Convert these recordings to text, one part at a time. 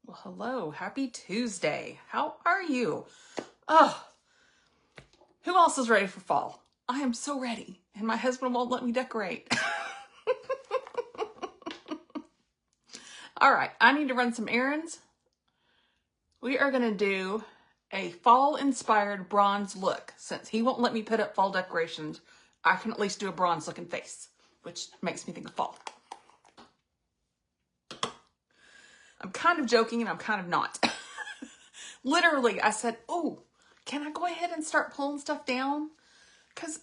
Well, hello. Happy Tuesday. How are you? Oh, who else is ready for fall? I am so ready, and my husband won't let me decorate. All right, I need to run some errands. We are going to do a fall-inspired bronze look. Since he won't let me put up fall decorations, I can at least do a bronze-looking face, which makes me think of fall. I'm kind of joking, and I'm kind of not. Literally, I said, oh, can I go ahead and start pulling stuff down? Because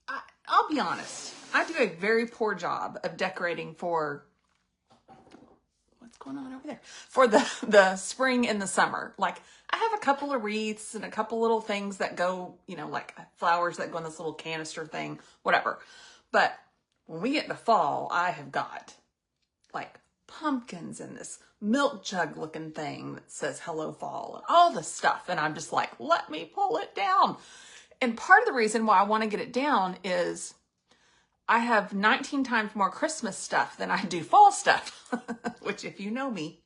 I'll be honest, I do a very poor job of decorating for, what's going on over there? For the spring and the summer. Like, I have a couple of wreaths and a couple little things that go, like flowers that go in this little canister thing, whatever. But when we get into fall, I have got like pumpkins and this milk jug looking thing that says hello fall and all this stuff. And I'm just like, let me pull it down. And part of the reason why I want to get it down is I have 19 times more Christmas stuff than I do fall stuff, which if you know me,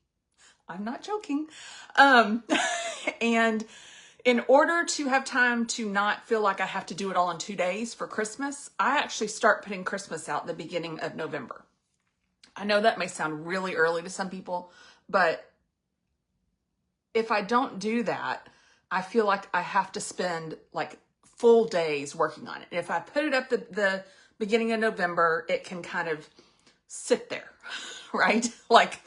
I'm not joking. And in order to have time to not feel like I have to do it all in 2 days for Christmas, I actually start putting Christmas out the beginning of November. I know that may sound really early to some people, but if I don't do that, I feel like I have to spend like full days working on it. And if I put it up the beginning of November, it can kind of sit there, right? Like,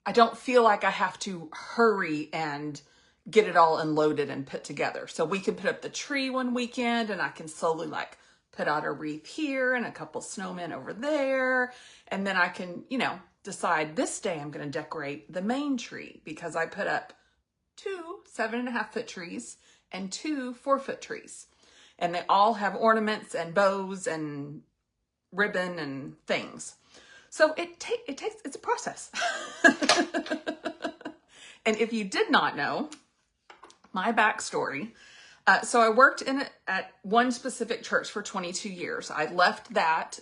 I don't feel like I have to hurry and get it all unloaded and put together. So we can put up the tree one weekend and I can slowly like put out a wreath here and a couple snowmen over there. And then I can, decide this day I'm going to decorate the main tree because I put up 2 7.5-foot trees and 2 4-foot trees. And they all have ornaments and bows and ribbon and things. So it's a process. And if you did not know my backstory, so I worked at one specific church for 22 years. I left that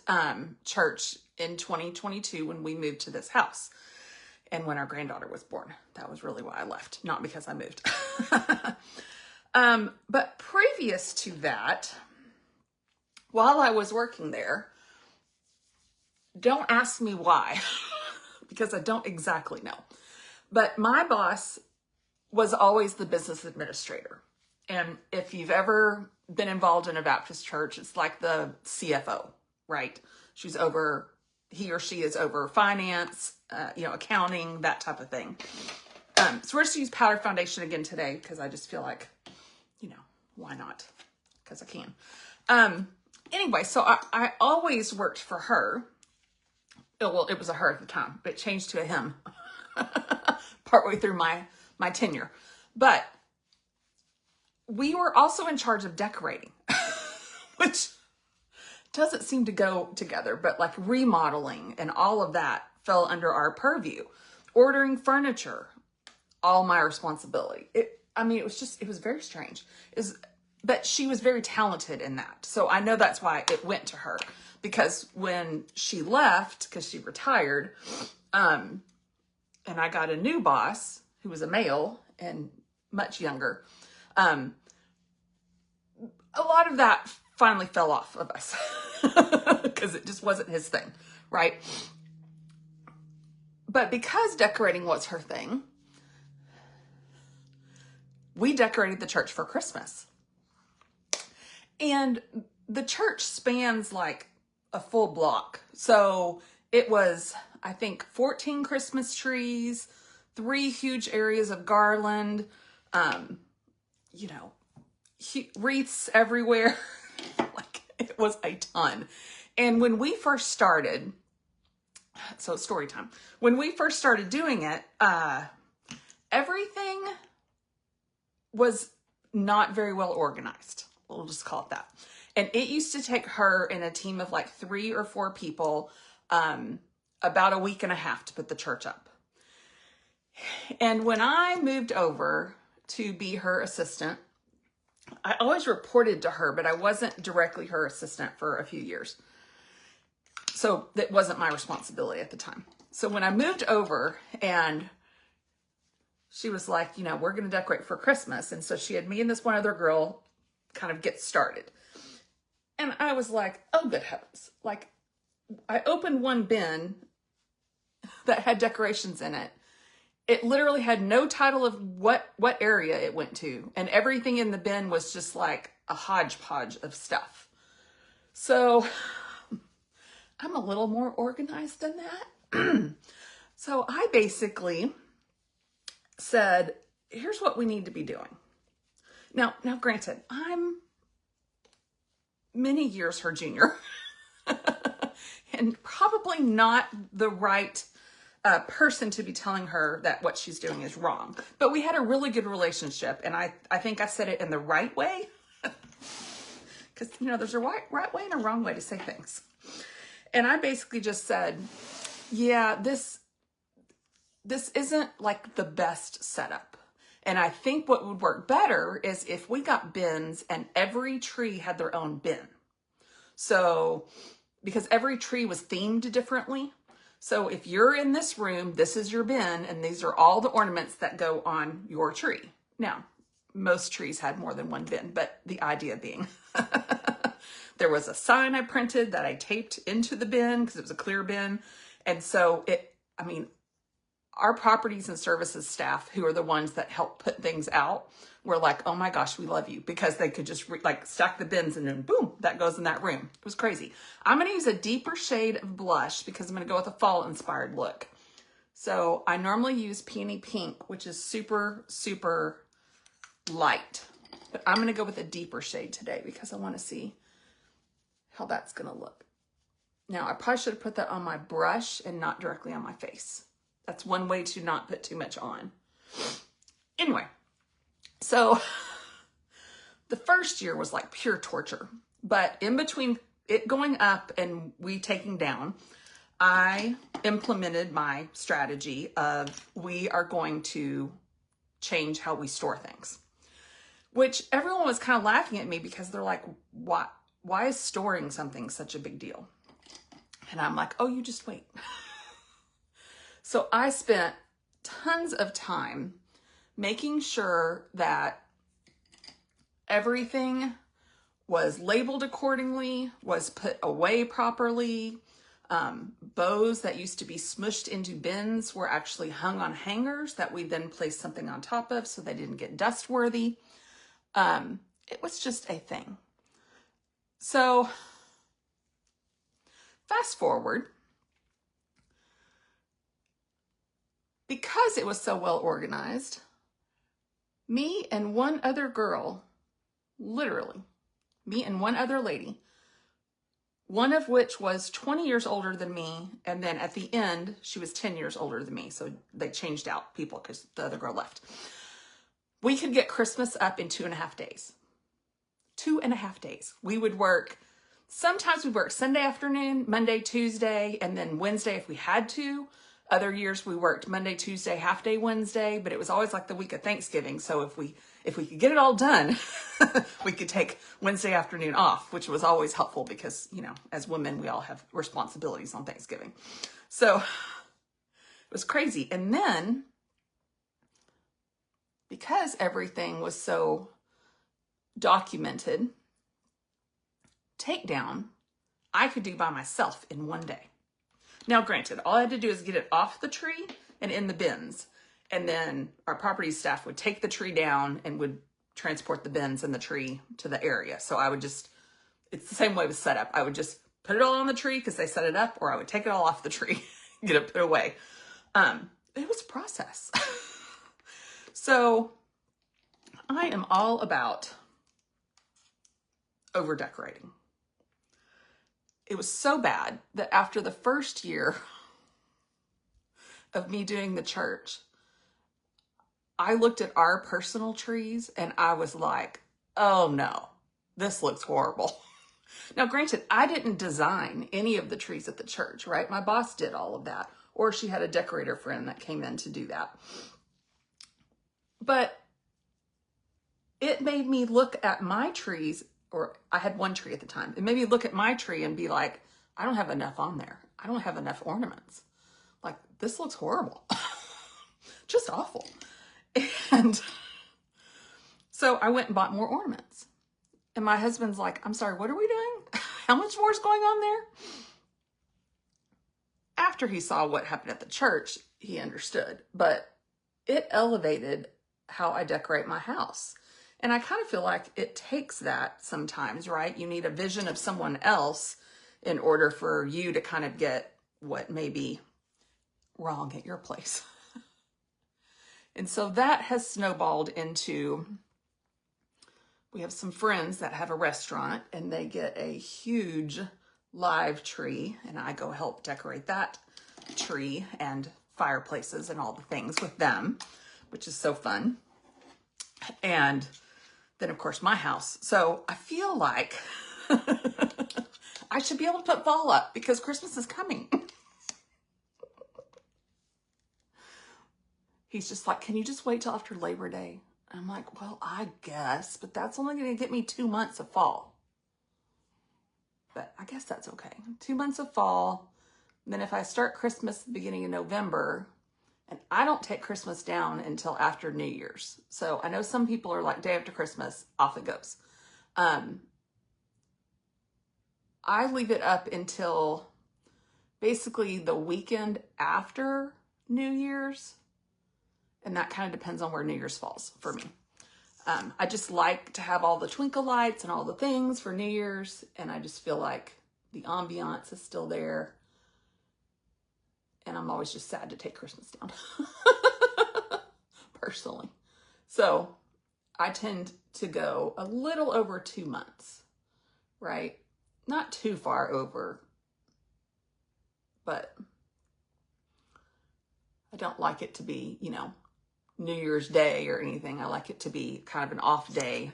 church in 2022 when we moved to this house and when our granddaughter was born. That was really why I left, not because I moved. But previous to that, while I was working there, don't ask me why, because I don't exactly know. But my boss was always the business administrator. And if you've ever been involved in a Baptist church, it's like the CFO, right? He or she is over finance, accounting, that type of thing. So we're just use Powder Foundation again today because I just feel like, why not? Because I can. Anyway, so I always worked for her. Well, it was a her at the time, but it changed to a him partway through my tenure. But we were also in charge of decorating, which doesn't seem to go together, but like remodeling and all of that fell under our purview. Ordering furniture, all my responsibility. It was very strange. But she was very talented in that. So I know that's why it went to her. Because when she left, because she retired, and I got a new boss who was a male and much younger, a lot of that finally fell off of us because it just wasn't his thing, right? But because decorating was her thing, we decorated the church for Christmas. And the church spans like a full block. So it was, I think, 14 Christmas trees, 3 huge areas of garland, wreaths everywhere. Like, it was a ton. And when we first started, so story time. When we first started doing it, everything was not very well organized. We'll just call it that. And it used to take her and a team of like 3 or 4 people about a week and a half to put the church up. And when I moved over to be her assistant, I always reported to her, but I wasn't directly her assistant for a few years. So that wasn't my responsibility at the time. So when I moved over and she was like, you know, we're going to decorate for Christmas. And so she had me and this one other girl kind of get started. And I was like, oh, good heavens. Like, I opened one bin that had decorations in it. It literally had no title of what area it went to. And everything in the bin was just like a hodgepodge of stuff. So I'm a little more organized than that. So I basically said, here's what we need to be doing. Now granted, I'm many years her junior and probably not the right person to be telling her that what she's doing is wrong. But we had a really good relationship, and I think I said it in the right way. Because, you know, there's a right way and a wrong way to say things. And I basically just said, yeah, this isn't like the best setup. And I think what would work better is if we got bins and every tree had their own bin. So, because every tree was themed differently. So if you're in this room, this is your bin, and these are all the ornaments that go on your tree. Now, most trees had more than one bin, but the idea being, there was a sign I printed that I taped into the bin because it was a clear bin. And so our properties and services staff, who are the ones that help put things out, were like, oh my gosh, we love you, because they could just stack the bins and then boom, that goes in that room. It was crazy. I'm going to use a deeper shade of blush because I'm going to go with a fall inspired look. So I normally use Peony Pink, which is super, super light, but I'm going to go with a deeper shade today because I want to see how that's going to look. Now, I probably should have put that on my brush and not directly on my face. That's one way to not put too much on. Anyway, so the first year was like pure torture, but in between it going up and we taking down, I implemented my strategy of we are going to change how we store things, which everyone was kind of laughing at me because they're like, why is storing something such a big deal? And I'm like, oh, you just wait. So I spent tons of time making sure that everything was labeled accordingly, was put away properly. Bows that used to be smushed into bins were actually hung on hangers that we then placed something on top of so they didn't get dust worthy. It was just a thing. So fast forward. Because it was so well organized, me and one other girl, literally, me and one other lady, one of which was 20 years older than me, and then at the end, she was 10 years older than me, so they changed out people because the other girl left. We could get Christmas up in 2.5 days. 2.5 days. We would work, sometimes we'd work Sunday afternoon, Monday, Tuesday, and then Wednesday if we had to. Other years we worked Monday, Tuesday, half day Wednesday, but it was always like the week of Thanksgiving. So if we could get it all done, we could take Wednesday afternoon off, which was always helpful because, you know, as women, we all have responsibilities on Thanksgiving. So it was crazy. And then because everything was so documented, takedown, I could do by myself in one day. Now, granted, all I had to do is get it off the tree and in the bins. And then our property staff would take the tree down and would transport the bins and the tree to the area. So I would just, it's the same way with setup. I would just put it all on the tree because they set it up, or I would take it all off the tree, get it put away. It was a process. So I am all about over decorating. It was so bad that after the first year of me doing the church, I looked at our personal trees and I was like, oh no, this looks horrible. Now, granted, I didn't design any of the trees at the church, right? My boss did all of that, or she had a decorator friend that came in to do that. But it made me look at my trees, or I had one tree at the time. It made me look at my tree and be like, I don't have enough on there. I don't have enough ornaments. Like, this looks horrible. Just awful. And so I went and bought more ornaments. And my husband's like, I'm sorry, what are we doing? How much more is going on there? After he saw what happened at the church, he understood. But it elevated how I decorate my house. And I kind of feel like it takes that sometimes, right? You need a vision of someone else in order for you to kind of get what may be wrong at your place. And so that has snowballed into, we have some friends that have a restaurant and they get a huge live tree, and I go help decorate that tree and fireplaces and all the things with them, which is so fun. And then of course my house. So I feel like I should be able to put fall up because Christmas is coming. He's just like, can you just wait till after Labor Day? I'm like, well, I guess, but that's only going to get me 2 months of fall. But I guess that's okay. 2 months of fall. And then if I start Christmas at the beginning of November, and I don't take Christmas down until after New Year's. So I know some people are like, day after Christmas, off it goes. I leave it up until basically the weekend after New Year's. And that kind of depends on where New Year's falls for me. I just like to have all the twinkle lights and all the things for New Year's. And I just feel like the ambiance is still there. And I'm always just sad to take Christmas down. Personally. So I tend to go a little over 2 months, right? Not too far over, but I don't like it to be, you know, New Year's Day or anything. I like it to be kind of an off day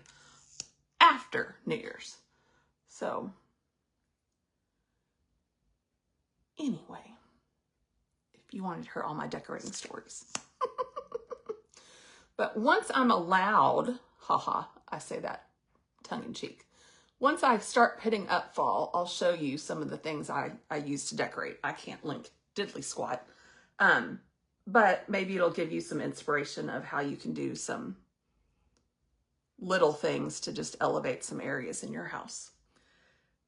after New Year's. So anyway, if you wanted to hear all my decorating stories. But once I'm allowed, haha, I say that tongue in cheek. Once I start putting up fall, I'll show you some of the things I use to decorate. I can't link diddly squat. But maybe it'll give you some inspiration of how you can do some little things to just elevate some areas in your house.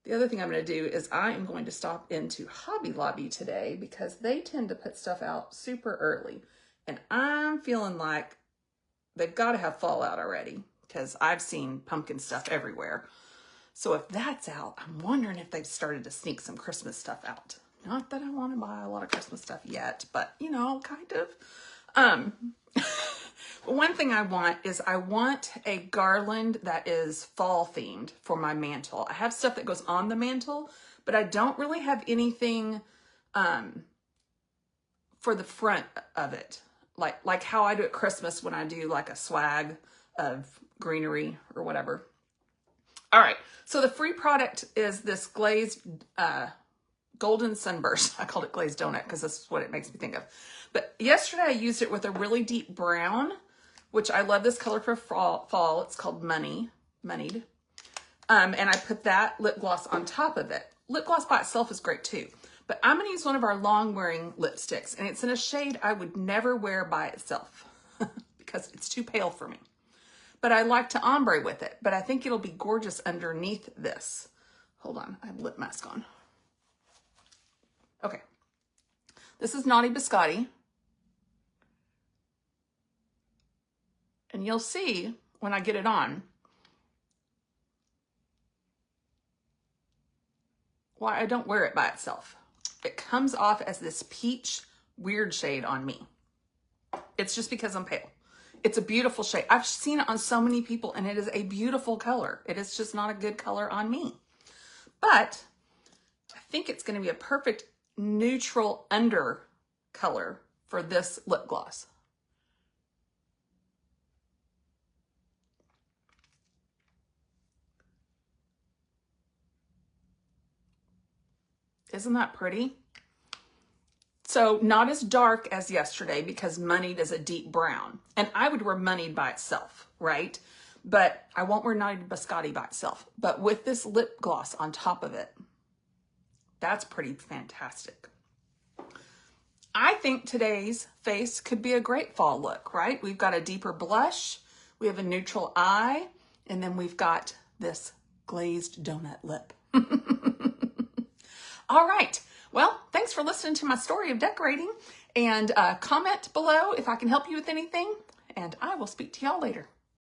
The other thing I'm going to do is I am going to stop into Hobby Lobby today because they tend to put stuff out super early. And I'm feeling like they've got to have fall out already because I've seen pumpkin stuff everywhere. So if that's out, I'm wondering if they've started to sneak some Christmas stuff out. Not that I want to buy a lot of Christmas stuff yet, but you know, kind of. One thing I want is I want a garland that is fall themed for my mantle. I have stuff that goes on the mantle, but I don't really have anything for the front of it. Like how I do at Christmas when I do like a swag of greenery or whatever. All right, so the free product is this glazed golden sunburst. I called it glazed donut because this is what it makes me think of. But yesterday I used it with a really deep brown, which I love this color for fall. It's called Moneyed. And I put that lip gloss on top of it. Lip gloss by itself is great too. But I'm going to use one of our long wearing lipsticks. And it's in a shade I would never wear by itself because it's too pale for me. But I like to ombre with it. But I think it'll be gorgeous underneath this. Hold on, I have lip mask on. Okay. This is Naughty Biscotti. And you'll see when I get it on why I don't wear it by itself. It comes off as this peach weird shade on me. It's just because I'm pale. It's a beautiful shade. I've seen it on so many people and it is a beautiful color. It is just not a good color on me. But I think it's going to be a perfect neutral under color for this lip gloss. Isn't that pretty? So not as dark as yesterday because Moneyed is a deep brown. And I would wear Moneyed by itself, right? But I won't wear Naughty Biscotti by itself. But with this lip gloss on top of it, that's pretty fantastic. I think today's face could be a great fall look, right? We've got a deeper blush, we have a neutral eye, and then we've got this glazed donut lip. All right. Well, thanks for listening to my story of decorating, and comment below if I can help you with anything, and I will speak to y'all later.